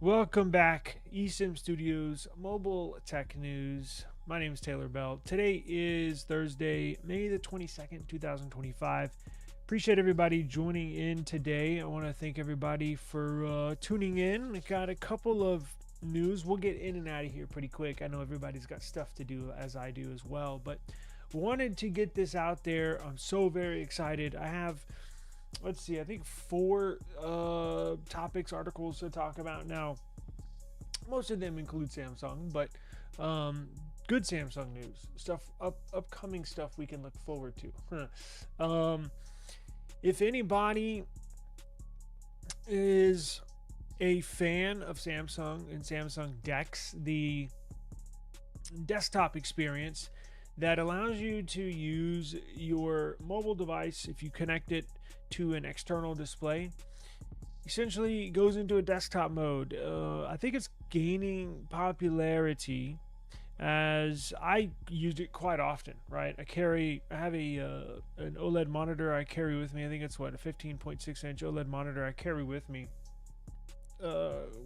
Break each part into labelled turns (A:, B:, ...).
A: Welcome back, eSIM Studios Mobile Tech News. My name is Taylor Bell. Today is Thursday, May the 22nd, 2025. Appreciate everybody joining in today. I want to thank everybody for tuning in. I got a couple of news. We'll get in and out of here pretty quick. I know everybody's got stuff to do, as I do as well, but wanted to get this out there. I'm so very excited. I have, let's see, I think four topics, articles to talk about now. Most of them include Samsung, but good Samsung news, upcoming stuff we can look forward to. If anybody is a fan of Samsung and Samsung DeX, the desktop experience that allows you to use your mobile device if you connect it to an external display, essentially goes into a desktop mode. I think it's gaining popularity as I used it quite often, right? I have an OLED monitor I carry with me. I think it's a 15.6-inch OLED monitor I carry with me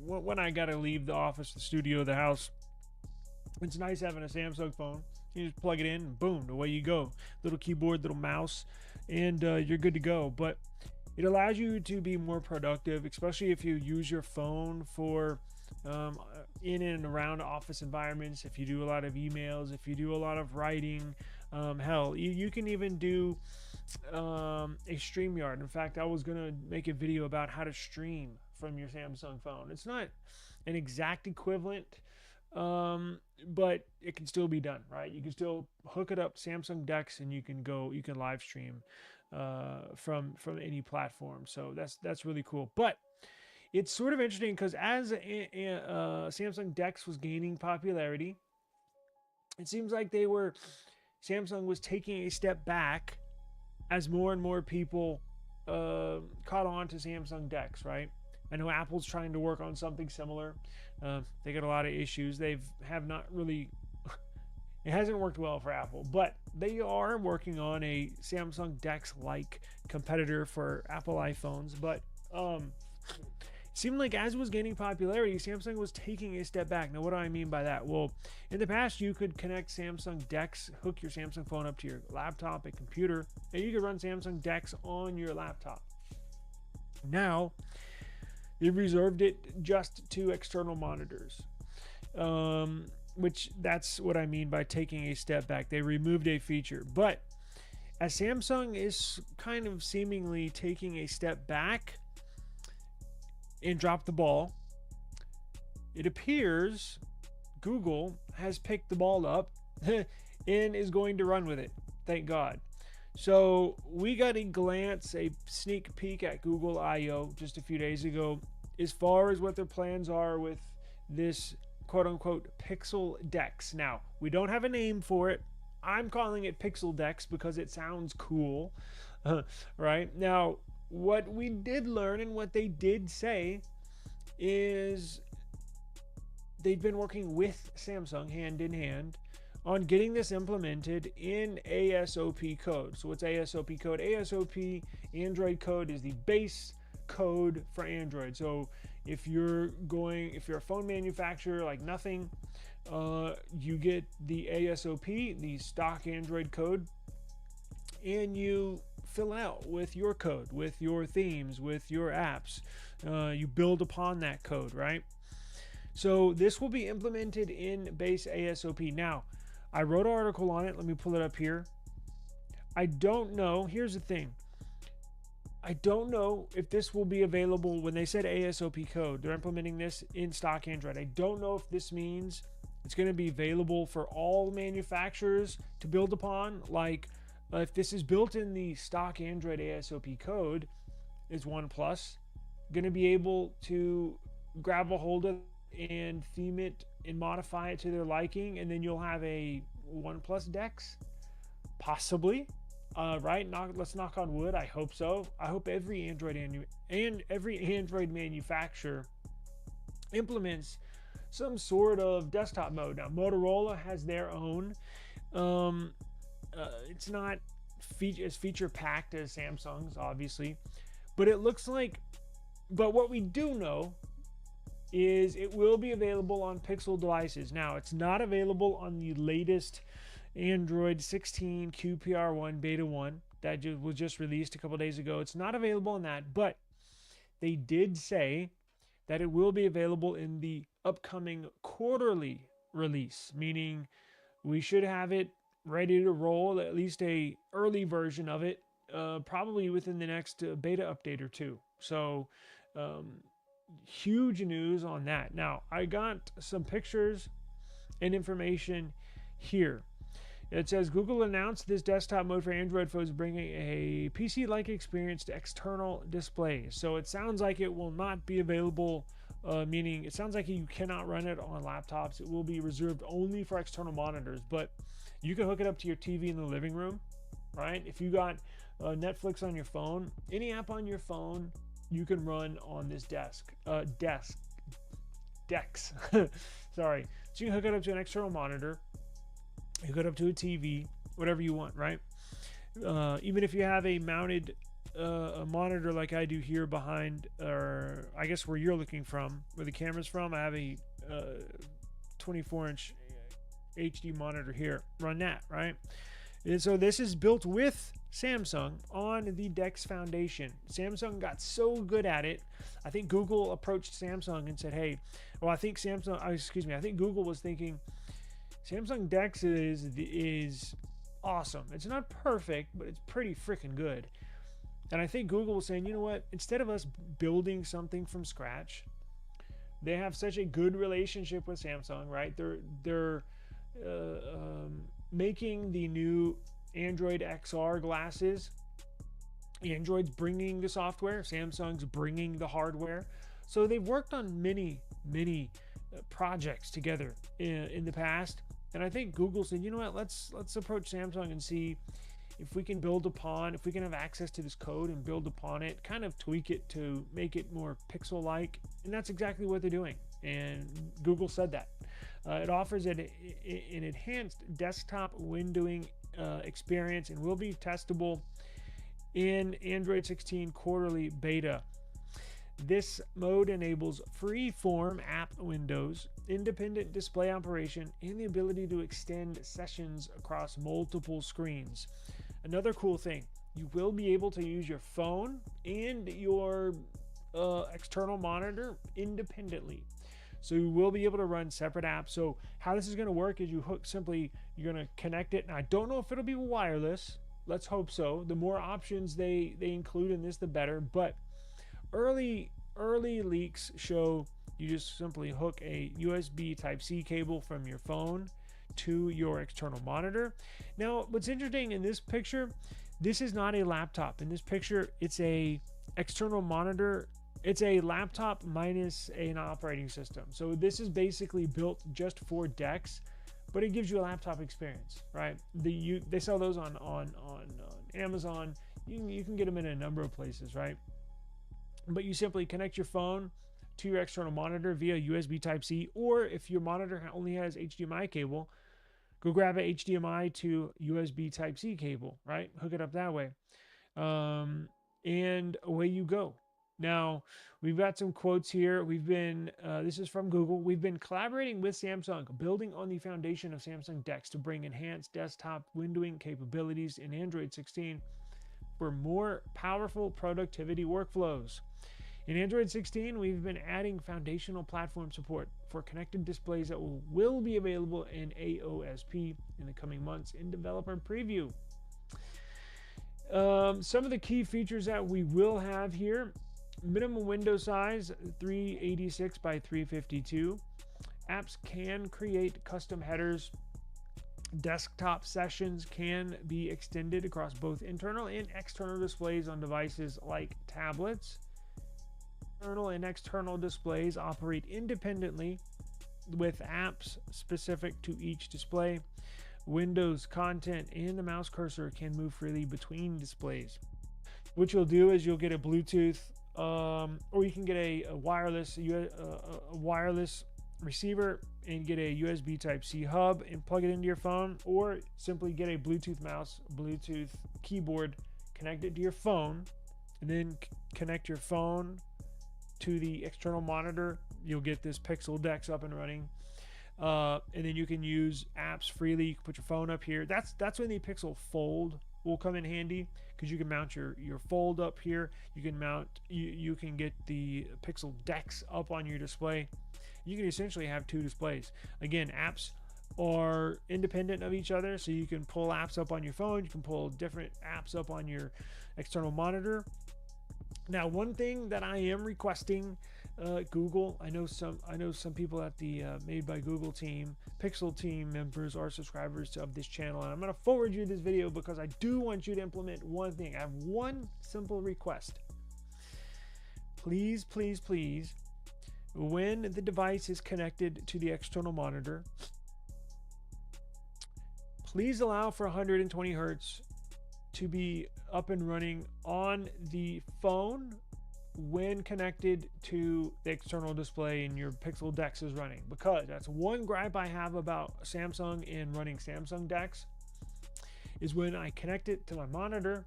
A: when I gotta leave the office, the studio, the house. It's nice having a Samsung phone. You just plug it in and boom, away you go. Little keyboard, little mouse, and you're good to go. But it allows you to be more productive, especially if you use your phone for in and around office environments. If you do a lot of emails, if you do a lot of writing, hell, you can even do a StreamYard. In fact, I was gonna make a video about how to stream from your Samsung phone. It's not an exact equivalent, but it can still be done, right? You can still hook it up Samsung DeX, and you can live stream from any platform. So that's really cool. But it's sort of interesting because as Samsung DeX was gaining popularity, it seems like Samsung was taking a step back as more and more people caught on to Samsung DeX, right? I know Apple's trying to work on something similar. They got a lot of issues. Have not really. It hasn't worked well for Apple, but they are working on a Samsung DeX-like competitor for Apple iPhones. But it seemed like as it was gaining popularity, Samsung was taking a step back. Now, what do I mean by that? Well, in the past, you could connect Samsung DeX, hook your Samsung phone up to your laptop, a computer, and you could run Samsung DeX on your laptop. Now, they reserved it just to external monitors. Which that's what I mean by taking a step back. They removed a feature. But as Samsung is kind of seemingly taking a step back and dropped the ball, it appears Google has picked the ball up and is going to run with it. Thank God. So we got a sneak peek at Google I/O just a few days ago as far as what their plans are with this quote-unquote Pixel DeX. Now, we don't have a name for it. I'm calling it Pixel DeX because it sounds cool, right? Now, what we did learn and what they did say is they've been working with Samsung hand in hand on getting this implemented in ASOP code. So what's ASOP code? ASOP Android code is the base code for Android. So if you're a phone manufacturer like nothing, you get the ASOP, the stock Android code, and you fill out with your code, with your themes, with your apps. You build upon that code, right? So this will be implemented in base ASOP. Now, I wrote an article on it. Let me pull it up here. I don't know. Here's the thing. I don't know if this will be available. When they said ASOP code, they're implementing this in stock Android. I don't know if this means it's going to be available for all manufacturers to build upon. Like, if this is built in the stock Android ASOP code, is OnePlus going to be able to grab a hold of it and theme it and modify it to their liking, and then you'll have a OnePlus DeX? Possibly. Right? Let's knock on wood. I hope so. I hope every Android manufacturer implements some sort of desktop mode. Now, Motorola has their own. It's not as feature packed as Samsung's, obviously, but it looks like. But what we do know is it will be available on Pixel devices. Now, it's not available on the latest Android 16 QPR1 Beta 1 that was just released a couple days ago. It's not available on that, but they did say that it will be available in the upcoming quarterly release, meaning we should have it ready to roll, at least a early version of it, probably within the next beta update or two. So huge news on that. Now, I got some pictures and information here. It says Google announced this desktop mode for Android phones, bringing a PC-like experience to external displays. So it sounds like it will not be available, meaning it sounds like you cannot run it on laptops. It will be reserved only for external monitors, but you can hook it up to your TV in the living room, right? If you got Netflix on your phone, any app on your phone, you can run on this DeX. Sorry. So you can hook it up to an external monitor, hook it up to a TV, whatever you want, right? Even if you have a mounted a monitor like I do here behind, or I guess where you're looking from, where the camera's from, I have a 24-inch HD monitor here. Run that, right? And so this is built with Samsung on the DeX Foundation. Samsung got so good at it. I think Google approached Samsung and said, "Hey," well, I think Google was thinking, Samsung DeX is awesome. It's not perfect, but it's pretty freaking good. And I think Google was saying, you know what? Instead of us building something from scratch, they have such a good relationship with Samsung, right? They're making the new Android XR glasses. Android's bringing the software, Samsung's bringing the hardware. So they've worked on many projects together in the past. And I think Google said, you know what, let's approach Samsung and see if we can if we can have access to this code and build upon it, kind of tweak it to make it more pixel-like. And that's exactly what they're doing. And Google said that. It offers an enhanced desktop windowing experience and will be testable in Android 16 quarterly beta. This mode enables free-form app windows, independent display operation, and the ability to extend sessions across multiple screens. Another cool thing, you will be able to use your phone and your external monitor independently. So you will be able to run separate apps. So how this is going to work is you're going to connect it. And I don't know if it'll be wireless. Let's hope so. The more options they include in this, the better. But early leaks show you just simply hook a USB Type-C cable from your phone to your external monitor. Now, what's interesting in this picture, this is not a laptop. In this picture, it's a external monitor. It's a laptop minus an operating system. So this is basically built just for DeX, but it gives you a laptop experience, right? They sell those on Amazon. You can get them in a number of places, right? But you simply connect your phone to your external monitor via USB Type-C, or if your monitor only has HDMI cable, go grab a HDMI to USB Type-C cable, right? Hook it up that way. And away you go. Now, we've got some quotes here. This is from Google. We've been collaborating with Samsung, building on the foundation of Samsung DeX to bring enhanced desktop windowing capabilities in Android 16 for more powerful productivity workflows. In Android 16, we've been adding foundational platform support for connected displays that will be available in AOSP in the coming months in developer preview. Some of the key features that we will have here: minimum window size 386 by 352. Apps can create custom headers. Desktop sessions can be extended across both internal and external displays on devices like tablets. Internal and external displays operate independently with apps specific to each display. Windows, content, and the mouse cursor can move freely between displays. What you'll do is you'll get a Bluetooth, or you can get a wireless receiver and get a USB Type-C hub and plug it into your phone, or simply get a Bluetooth mouse, Bluetooth keyboard, connect it to your phone, and then connect your phone to the external monitor you'll get this Pixel DeX up and running. And then you can use apps freely. You can put your phone up here. That's when the Pixel Fold will come in handy, because you can mount your Fold up here. You can you can get the Pixel DeX up on your display. You can essentially have two displays. Again, apps are independent of each other, so you can pull apps up on your phone. You can pull different apps up on your external monitor. Now, one thing that I am requesting, Google, I know some people at the Made by Google team, Pixel team members are subscribers of this channel, and I'm going to forward you this video because I do want you to implement one thing. I have one simple request. Please, please, please, when the device is connected to the external monitor, please allow for 120 hertz to be up and running on the phone when connected to the external display and your Pixel DeX is running, because that's one gripe I have about Samsung and running Samsung DeX, is when I connect it to my monitor,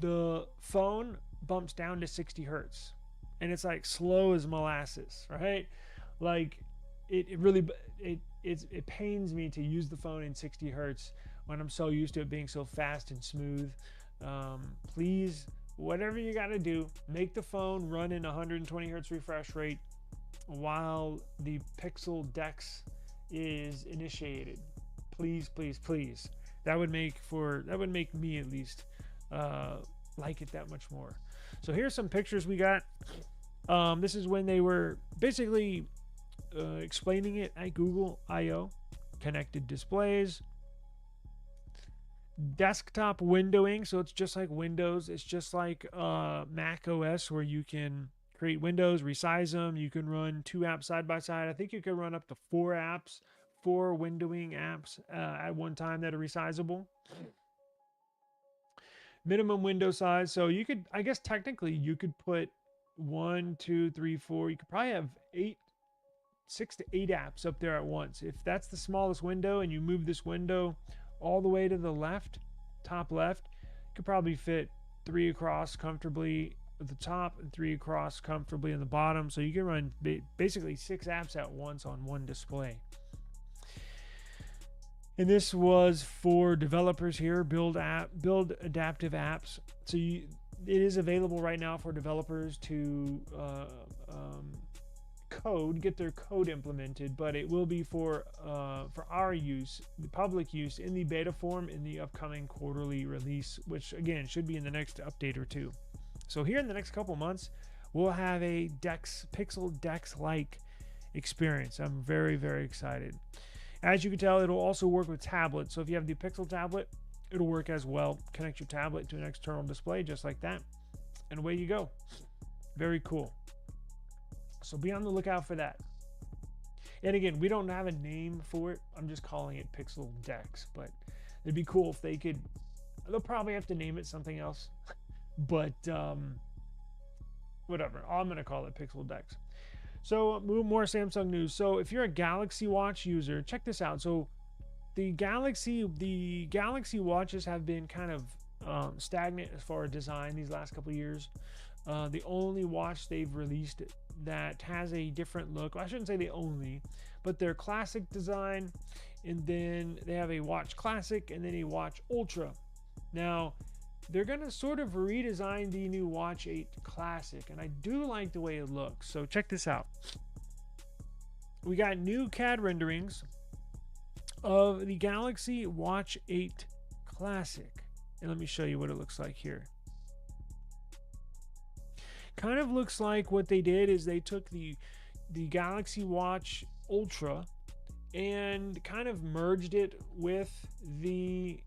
A: the phone bumps down to 60 hertz and it's like slow as molasses, right? Like it really pains me to use the phone in 60 hertz when I'm so used to it being so fast and smooth. Please, whatever you got to do, make the phone run in 120 hertz refresh rate while the Pixel DeX is initiated. Please, please, please. That would make me at least like it that much more. So here's some pictures we got. This is when they were basically explaining it at Google I/O. Connected displays, desktop windowing, so it's just like Windows. It's just like Mac OS, where you can create windows, resize them. You can run two apps side by side. I think you can run up to four windowing apps at one time that are resizable. Minimum window size, so you could, I guess technically you could put 1, 2, 3, 4. You could probably have 6 to 8 apps up there at once. If that's the smallest window and you move this window all the way to the left, top left, you could probably fit 3 across comfortably at the top and 3 across comfortably on the bottom. So you can run basically 6 apps at once on one display. And this was for developers here, build adaptive apps. So it is available right now for developers to get their code implemented, but it will be for our use, the public use, in the beta form in the upcoming quarterly release, which again should be in the next update or two. So here in the next couple months, we'll have a Pixel DeX-like experience. I'm very, very excited. As you can tell, it'll also work with tablets. So if you have the Pixel tablet, it'll work as well. Connect your tablet to an external display just like that, and away you go. Very cool. So be on the lookout for that. And again, we don't have a name for it. I'm just calling it Pixel DeX, but it'd be cool if they could. They'll probably have to name it something else, but whatever. I'm going to call it Pixel DeX. So more Samsung news. So if you're a Galaxy Watch user, check this out. So the Galaxy Watches have been kind of stagnant as far as design these last couple of years. The only watch they've released that has a different look, I shouldn't say the only, but their classic design, and then they have a Watch Classic and then a Watch Ultra. Now they're going to sort of redesign the new Watch 8 Classic, and I do like the way it looks. So check this out. We got new CAD renderings of the Galaxy Watch 8 Classic, and let me show you what it looks like here. Kind of looks like what they did is they took the Galaxy Watch Ultra and kind of merged it with the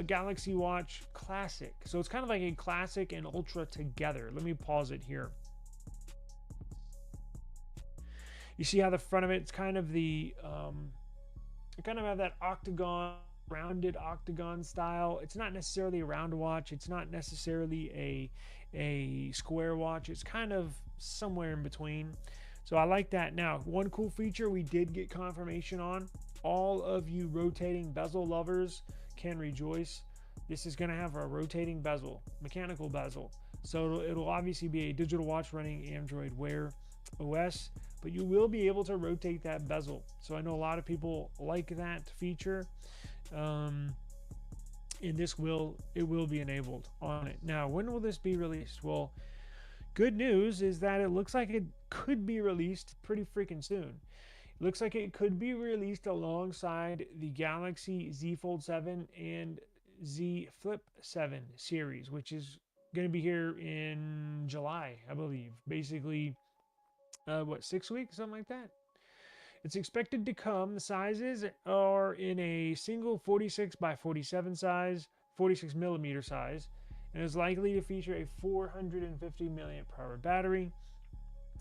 A: Galaxy Watch Classic. So it's kind of like a Classic and Ultra together. Let me pause it here. You see how the front of it's kind of the it kind of have that octagon, rounded octagon style. It's not necessarily a round watch. It's not necessarily a square watch. It's kind of somewhere in between. So I like that. Now, one cool feature we did get confirmation on, all of you rotating bezel lovers can rejoice. This is going to have a rotating bezel, mechanical bezel. So it'll obviously be a digital watch running Android Wear. OS, but you will be able to rotate that bezel. So I know a lot of people like that feature. And it will be enabled on it. Now, when will this be released? Well, good news is that it looks like it could be released pretty freaking soon. It looks like it could be released alongside the Galaxy Z Fold 7 and Z Flip 7 series, which is going to be here in July, I believe. Basically, 6 weeks, something like that. It's expected to come. The sizes are in a single 46 by 47 size, 46 millimeter size, and is likely to feature a 450 milliamp hour battery.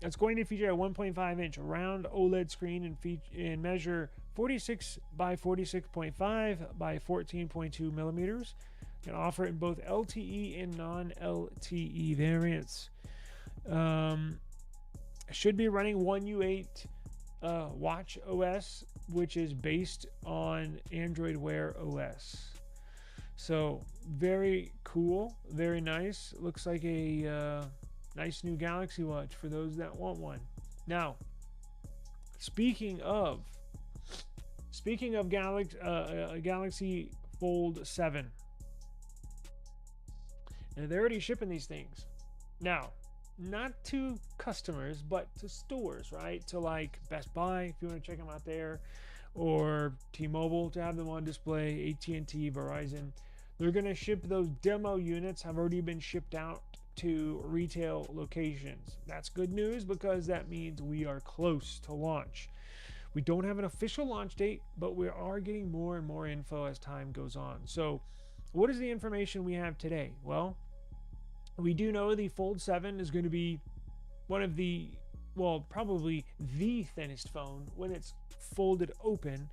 A: It's going to feature a 1.5 inch round OLED screen and measure 46 by 46.5 by 14.2 millimeters. And offer it in both LTE and non-LTE variants. Should be running One UI Watch OS, which is based on Android Wear OS. So very cool, very nice. Looks like a nice new Galaxy Watch for those that want one. Now, speaking of Galaxy Fold 7, and they're already shipping these things. Now, not to customers, but to stores, right? To like Best Buy, if you want to check them out there, or T-Mobile to have them on display, AT&T, Verizon. They're going to ship those demo units, have already been shipped out to retail locations. That's good news because that means we are close to launch. We don't have an official launch date, but we are getting more and more info as time goes on. So what is the information we have today? Well, we do know the Fold 7 is going to be one of the, well, probably the thinnest phone when it's folded open.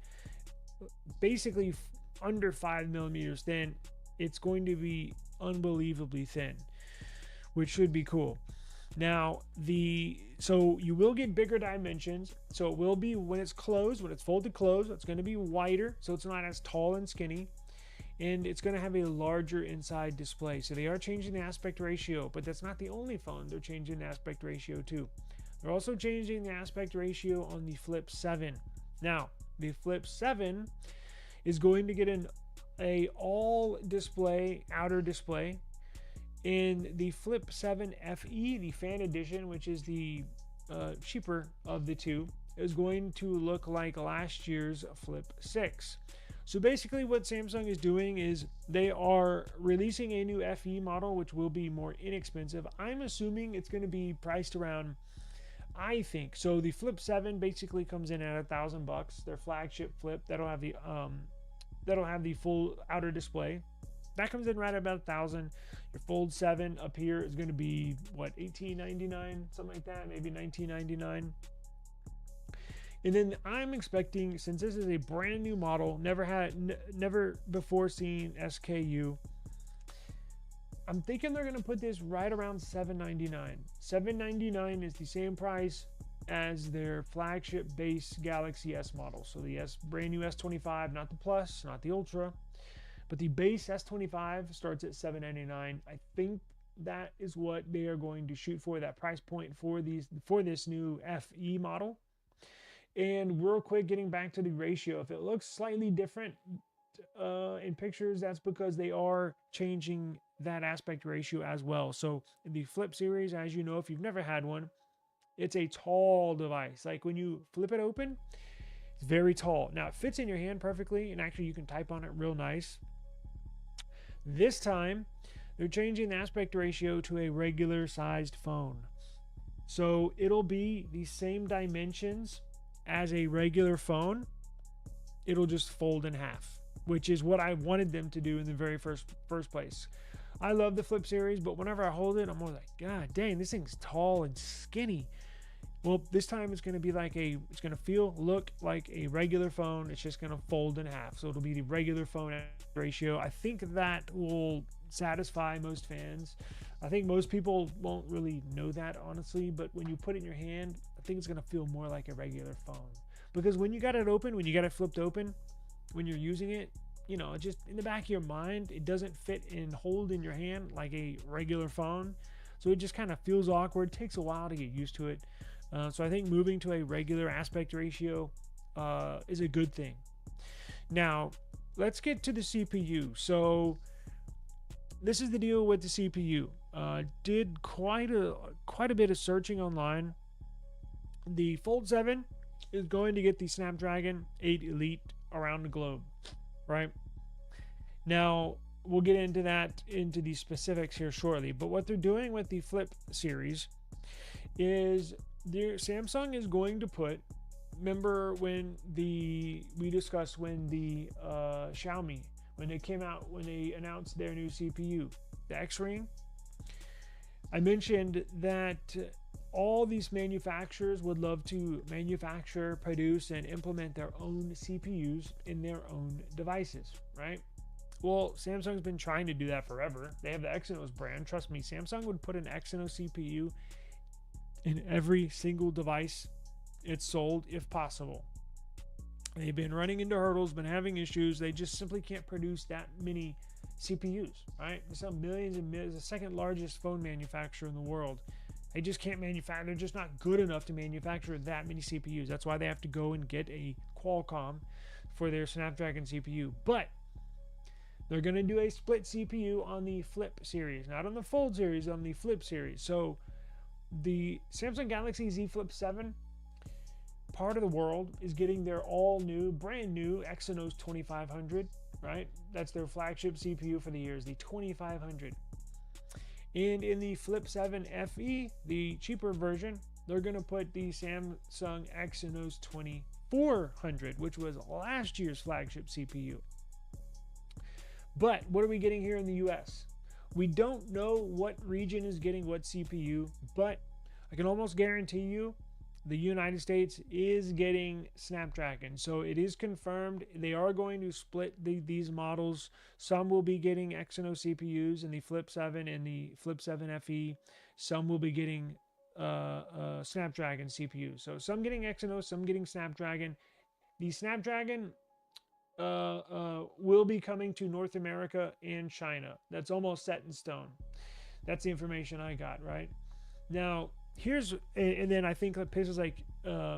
A: Basically under 5 millimeters thin. It's going to be unbelievably thin, which should be cool. Now, so you will get bigger dimensions. So it will be, when it's closed, when it's folded closed, it's going to be wider. So it's not as tall and skinny. And it's going to have a larger inside display. So they are changing the aspect ratio, but that's not the only phone. They're changing the aspect ratio too. They're also changing the aspect ratio on the Flip 7. Now, the Flip 7 is going to get a all display, outer display. In the Flip 7 FE, the fan edition, which is the cheaper of the two, is going to look like last year's Flip 6. So basically what Samsung is doing is they are releasing a new FE model, which will be more inexpensive. I'm assuming it's going to be priced around, I think. So the Flip 7 basically comes in at $1,000. Their flagship Flip that'll have the full outer display. That comes in right at about $1,000. Your Fold 7 up here is going to be what, $18.99, something like that, maybe $19.99. And then I'm expecting, since this is a brand new model, never before seen SKU, I'm thinking they're going to put this right around $799. $799 is the same price as their flagship base Galaxy S model. So the brand new S25, not the Plus, not the Ultra, but the base S25 starts at $799. I think that is what they are going to shoot for, that price point for this new FE model. And real quick, getting back to the ratio, if it looks slightly different in pictures, that's because they are changing that aspect ratio as well. So in the Flip series, as you know, if you've never had one, it's a tall device. Like when you flip it open, it's very tall. Now it fits in your hand perfectly, and actually you can type on it real nice. This time, they're changing the aspect ratio to a regular sized phone. So it'll be the same dimensions as a regular phone. It'll just fold in half, which is what I wanted them to do in the very first place. I love the Flip series, but whenever I hold it, I'm always like, God dang, this thing's tall and skinny. Well, this time it's going to be like it's going to look like a regular phone. It's just going to fold in half. So it'll be the regular phone ratio. I think that will satisfy most fans. I think most people won't really know that, honestly, but when you put it in your hand, I think it's going to feel more like a regular phone. Because when you got it open, when you got it flipped open, when you're using it, you know, just in the back of your mind, it doesn't fit and hold in your hand like a regular phone. So it just kind of feels awkward. It takes a while to get used to it. So I think moving to a regular aspect ratio is a good thing. Now, let's get to the CPU. So this is the deal with the CPU. Did quite a bit of searching online. The Fold 7 is going to get the Snapdragon 8 Elite around the globe, right? Now, we'll get into the specifics here shortly. But what they're doing with the Flip series is Samsung is going to put. Remember when we discussed when the Xiaomi, when they announced their new CPU, the X-Ring. I mentioned that all these manufacturers would love to manufacture, produce, and implement their own CPUs in their own devices, right? Well, Samsung's been trying to do that forever. They have the Exynos brand. Trust me, Samsung would put an Exynos CPU in every single device it's sold if possible. They've been running into hurdles, been having issues. They just simply can't produce that many CPUs, right? They sell millions and millions. The second largest phone manufacturer in the world. They just can't manufacture. They're just not good enough to manufacture that many CPUs. That's why they have to go and get a Qualcomm for their Snapdragon CPU. But they're going to do a split CPU on the Flip series, not on the Fold series, on the Flip series. So the Samsung Galaxy Z Flip 7 part of the world is getting their brand new Exynos 2500, right? That's their flagship CPU for the year, is the 2500. And in the Flip 7 FE, the cheaper version, they're going to put the Samsung Exynos 2400, which was last year's flagship CPU. But what are we getting here in the US? We don't know what region is getting what CPU, but I can almost guarantee you the United States is getting Snapdragon. So it is confirmed they are going to split these models. Some will be getting Exynos CPUs in the Flip 7 and the Flip 7 FE. Some will be getting Snapdragon CPUs. So some getting Exynos, some getting Snapdragon. The Snapdragon will be coming to North America and China. That's almost set in stone. That's the information I got, right? Now, and then I think places like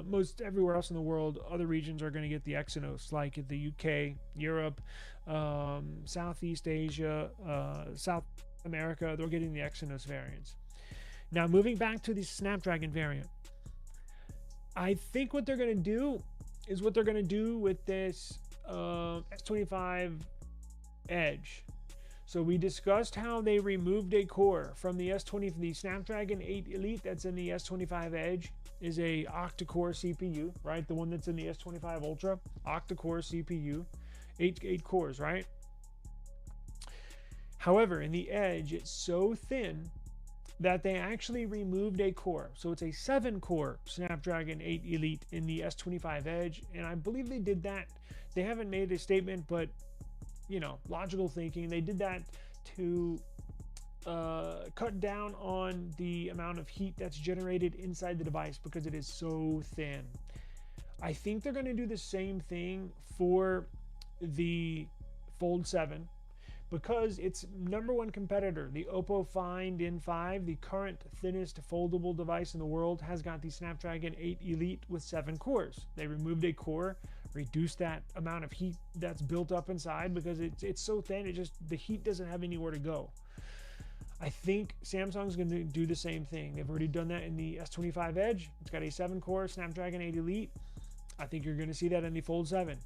A: most everywhere else in the world, other regions are going to get the Exynos, like the UK, Europe, Southeast Asia, South America. They're getting the Exynos variants. Now, moving back to the Snapdragon variant, I think what they're going to do is what they're going to do with this S25 Edge. So we discussed how they removed a core from the the Snapdragon 8 Elite that's in the S25 Edge is a octa-core CPU, right? The one that's in the S25 Ultra, octa-core CPU, 8 cores, right? However, in the Edge, it's so thin that they actually removed a core. So it's a 7-core Snapdragon 8 Elite in the S25 Edge, and I believe they did that. They haven't made a statement, but logical thinking. They did that to cut down on the amount of heat that's generated inside the device because it is so thin. I think they're going to do the same thing for the Fold 7 because its number one competitor, the Oppo Find N5, the current thinnest foldable device in the world, has got the Snapdragon 8 Elite with 7 cores. They removed a core, reduce that amount of heat that's built up inside because it's so thin, the heat doesn't have anywhere to go. I think Samsung's going to do the same thing. They've already done that in the S25 Edge. It's got a 7-core Snapdragon 8 Elite. I think you're going to see that in the Fold 7.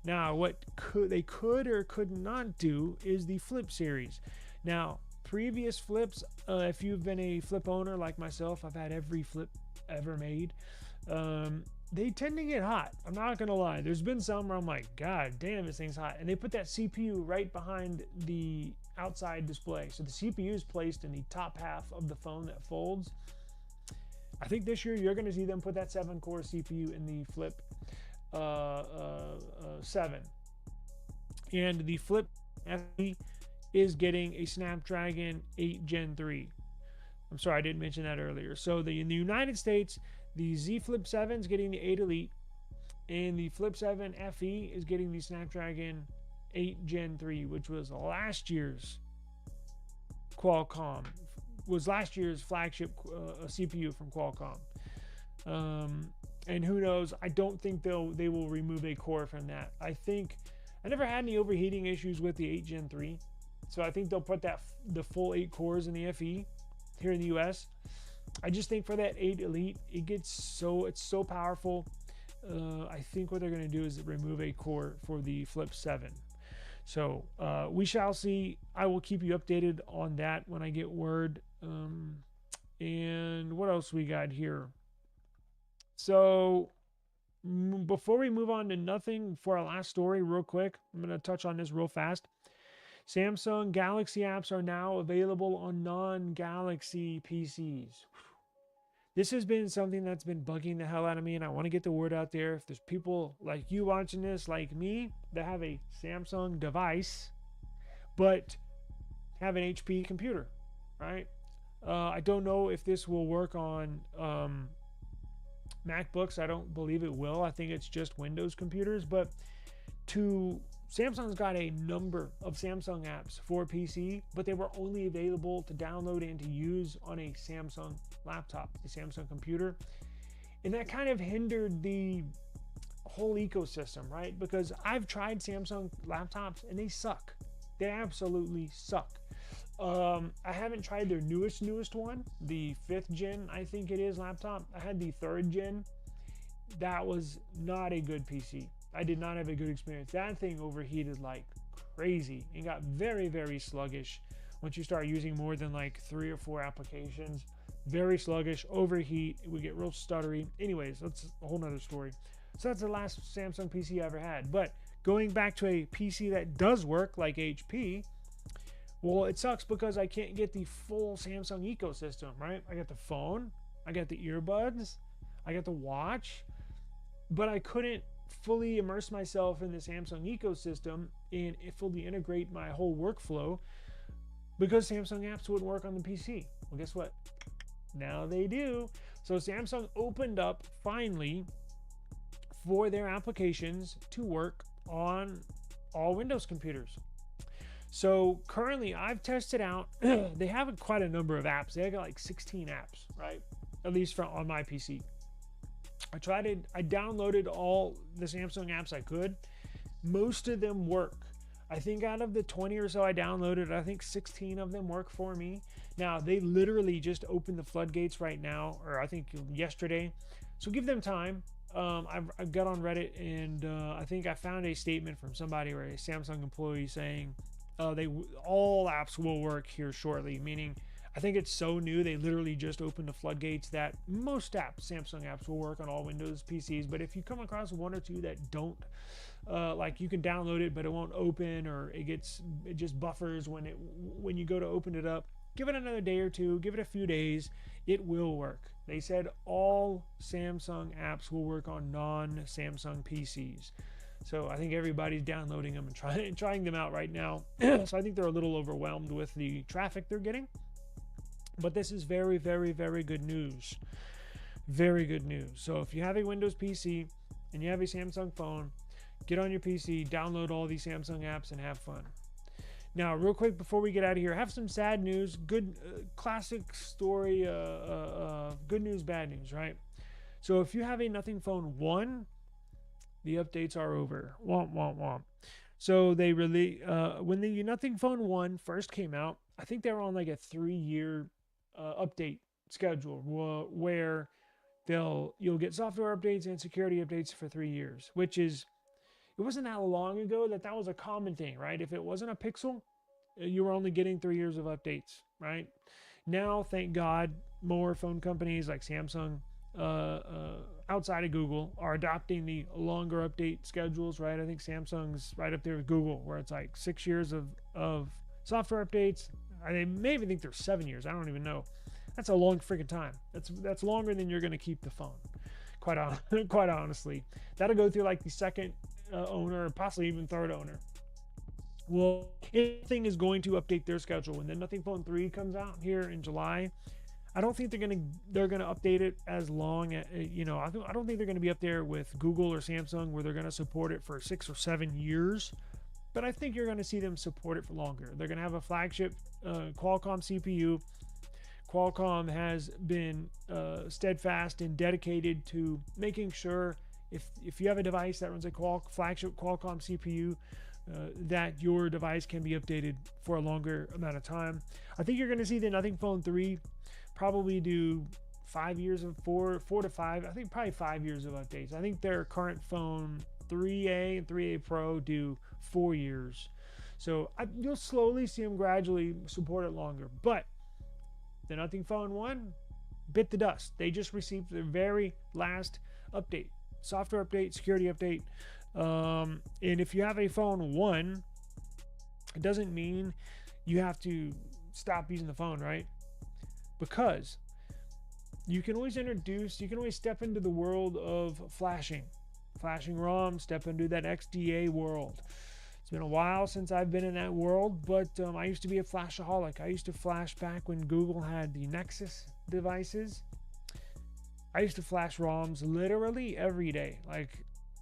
A: Now, what they could or could not do is the Flip series. Now, previous flips, if you've been a Flip owner like myself, I've had every Flip ever made. They tend to get hot. I'm not going to lie. There's been some where I'm like, God damn, this thing's hot. And they put that CPU right behind the outside display. So the CPU is placed in the top half of the phone that folds. I think this year you're going to see them put that 7-core CPU in the Flip 7. And the Flip FE is getting a Snapdragon 8 Gen 3. I'm sorry, I didn't mention that earlier. So in the United States, the Z Flip 7 is getting the 8 Elite, and the Flip 7 FE is getting the Snapdragon 8 Gen 3, which was last year's flagship CPU from Qualcomm. And who knows? I don't think they will remove a core from that. I never had any overheating issues with the 8 Gen 3, so I think they'll put the full 8 cores in the FE here in the US. I just think for that 8 Elite, it's so powerful. I think what they're going to do is remove a core for the Flip 7. So we shall see. I will keep you updated on that when I get word. And what else we got here? So before we move on to nothing for our last story, real quick, I'm going to touch on this real fast. Samsung Galaxy apps are now available on non-Galaxy PCs. This has been something that's been bugging the hell out of me, and I want to get the word out there. If there's people like you watching this, like me, that have a Samsung device, but have an HP computer, right? I don't know if this will work on MacBooks. I don't believe it will. I think it's just Windows computers, but Samsung's got a number of Samsung apps for PC, but they were only available to download and to use on a Samsung laptop, a Samsung computer. And that kind of hindered the whole ecosystem, right? Because I've tried Samsung laptops and they suck. They absolutely suck. I haven't tried their newest one, the 5th gen, I think it is, laptop. I had the 3rd gen. That was not a good PC. I did not have a good experience. That thing overheated like crazy and got very, very sluggish once you start using more than like 3 or 4 applications. Very sluggish, overheat, it would get real stuttery. Anyways, that's a whole nother story. So that's the last Samsung PC I ever had. But going back to a PC that does work like HP, well, it sucks because I can't get the full Samsung ecosystem, right? I got the phone, I got the earbuds, I got the watch, but I couldn't fully immerse myself in the Samsung ecosystem and fully integrate my whole workflow because Samsung apps wouldn't work on the PC. Well, guess what? Now they do. So Samsung opened up finally for their applications to work on all Windows computers. So currently I've tested out, they have quite a number of apps. They got like 16 apps, right? At least on my PC. I downloaded all the Samsung apps I could. Most of them work. I think out of the 20 or so I downloaded, I think 16 of them work for me. Now, they literally just opened the floodgates right now, or I think yesterday. So give them time. I've got on Reddit, and I think I found a statement from somebody or a Samsung employee saying all apps will work here shortly, meaning I think it's so new they literally just opened the floodgates that most apps, Samsung apps, will work on all Windows PCs. But if you come across one or two that don't, like you can download it but it won't open, or it just buffers when you go to open it up, give it another day or two, give it a few days, it will work. They said all Samsung apps will work on non-Samsung PCs. So I think everybody's downloading them and trying them out right now. So I think they're a little overwhelmed with the traffic they're getting. But this is very, very, very good news. Very good news. So if you have a Windows PC and you have a Samsung phone, get on your PC, download all these Samsung apps, and have fun. Now, real quick before we get out of here, I have some sad news. Good, classic story, good news, bad news, right? So if you have a Nothing Phone 1, the updates are over. Womp, womp, womp. So they really, when the Nothing Phone 1 first came out, I think they were on like a 3-year update schedule where you'll get software updates and security updates for 3 years, which is, it wasn't that long ago that was a common thing, right? If it wasn't a Pixel, you were only getting 3 years of updates, right? Now, thank God, more phone companies like Samsung, outside of Google, are adopting the longer update schedules, right? I think Samsung's right up there with Google, where it's like 6 years of software updates. I may even think they're 7 years. I don't even know. That's a long freaking time. That's longer than you're going to keep the phone. Quite honestly, that'll go through like the second owner, possibly even third owner. Well, anything is going to update their schedule. When the Nothing Phone 3 comes out here in July, I don't think they're gonna update it as long. I don't think they're gonna be up there with Google or Samsung where they're gonna support it for 6 or 7 years. But I think you're gonna see them support it for longer. They're gonna have a flagship Qualcomm CPU. Qualcomm has been steadfast and dedicated to making sure if you have a device that runs a flagship Qualcomm CPU, that your device can be updated for a longer amount of time. I think you're going to see the Nothing Phone 3 probably do 5 years of 4 to 5. I think probably 5 years of updates. I think their current phone 3A and 3A Pro do 4 years. So you'll slowly see them gradually support it longer. But the Nothing Phone 1 bit the dust. They just received their very last update, software update, security update. And if you have a phone 1, it doesn't mean you have to stop using the phone, right? Because you can always step into the world of flashing ROM, step into that XDA world. It's been a while since I've been in that world, but I used to be a flashaholic. I used to flash back when Google had the Nexus devices. I used to flash ROMs literally every day. Like,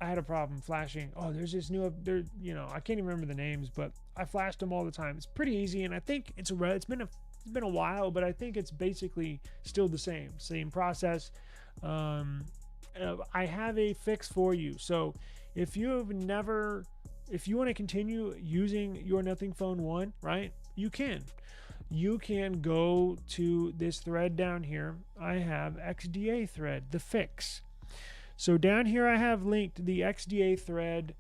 A: I had a problem flashing. Oh, there's this new, I can't even remember the names, but I flashed them all the time. It's pretty easy, and I think it's been a while, but I think it's basically still the same process. I have a fix for you. So if you want to continue using your Nothing Phone 1, right? You can go to this thread down here. I have XDA thread, the fix. So down here I have linked the XDA thread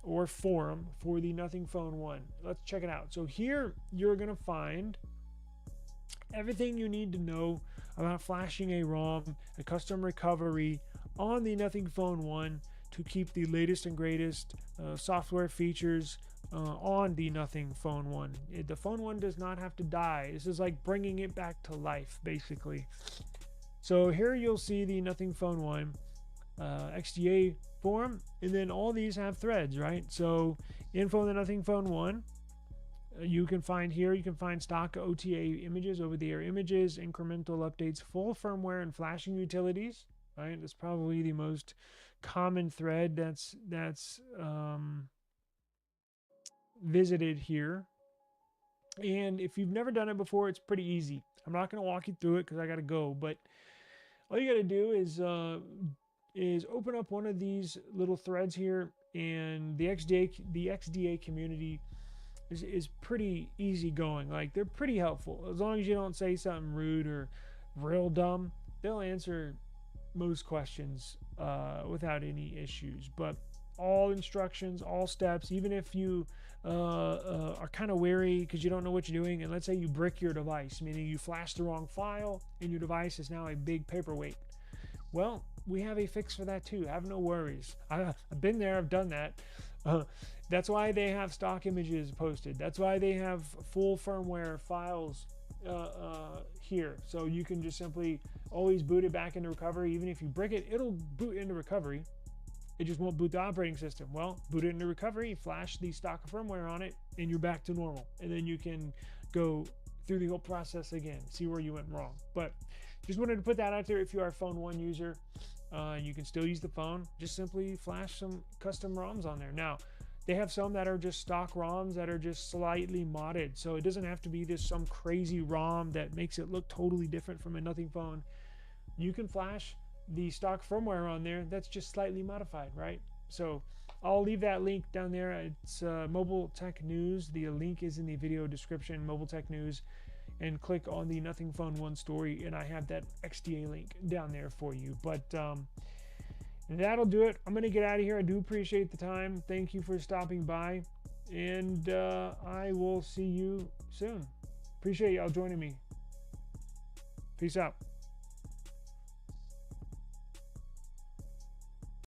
A: or forum for the Nothing Phone 1. Let's check it out. So here you're going to find everything you need to know about flashing a ROM, a custom recovery on the Nothing Phone 1 to keep the latest and greatest software features on the Nothing Phone 1. The Phone 1 does not have to die. This is like bringing it back to life, basically. So here you'll see the Nothing Phone 1 XDA forum, and then all these have threads, right? So info on the Nothing Phone 1. You can find stock OTA images, over-the-air images, incremental updates, full firmware, and flashing utilities. Right, that's probably the most common thread that's visited here. And if you've never done it before, it's pretty easy. I'm not going to walk you through it because I got to go. But all you got to do is open up one of these little threads here, and the XDA community is pretty easy going. Like, they're pretty helpful. As long as you don't say something rude or real dumb, they'll answer most questions without any issues. But all instructions, all steps, even if you are kind of wary because you don't know what you're doing, and let's say you brick your device, meaning you flash the wrong file and your device is now a big paperweight. Well, we have a fix for that too. Have no worries. I've been there. I've done that. That's why they have stock images posted. That's why they have full firmware files here. So you can just simply always boot it back into recovery. Even if you brick it, it'll boot into recovery. It just won't boot the operating system. Well, boot it into recovery, flash the stock firmware on it, and you're back to normal. And then you can go through the whole process again, see where you went wrong. But just wanted to put that out there. If you are a Phone 1 user, you can still use the phone. Just simply flash some custom ROMs on there. Now, they have some that are just stock ROMs that are just slightly modded. So it doesn't have to be some crazy ROM that makes it look totally different from a Nothing Phone. You can flash the stock firmware on there that's just slightly modified, right? So I'll leave that link down there. It's Mobile Tech News. The link is in the video description, Mobile Tech News. And click on the Nothing Phone 1 story, and I have that XDA link down there for you. But that'll do it. I'm going to get out of here. I do appreciate the time. Thank you for stopping by, and I will see you soon. Appreciate y'all joining me. Peace out.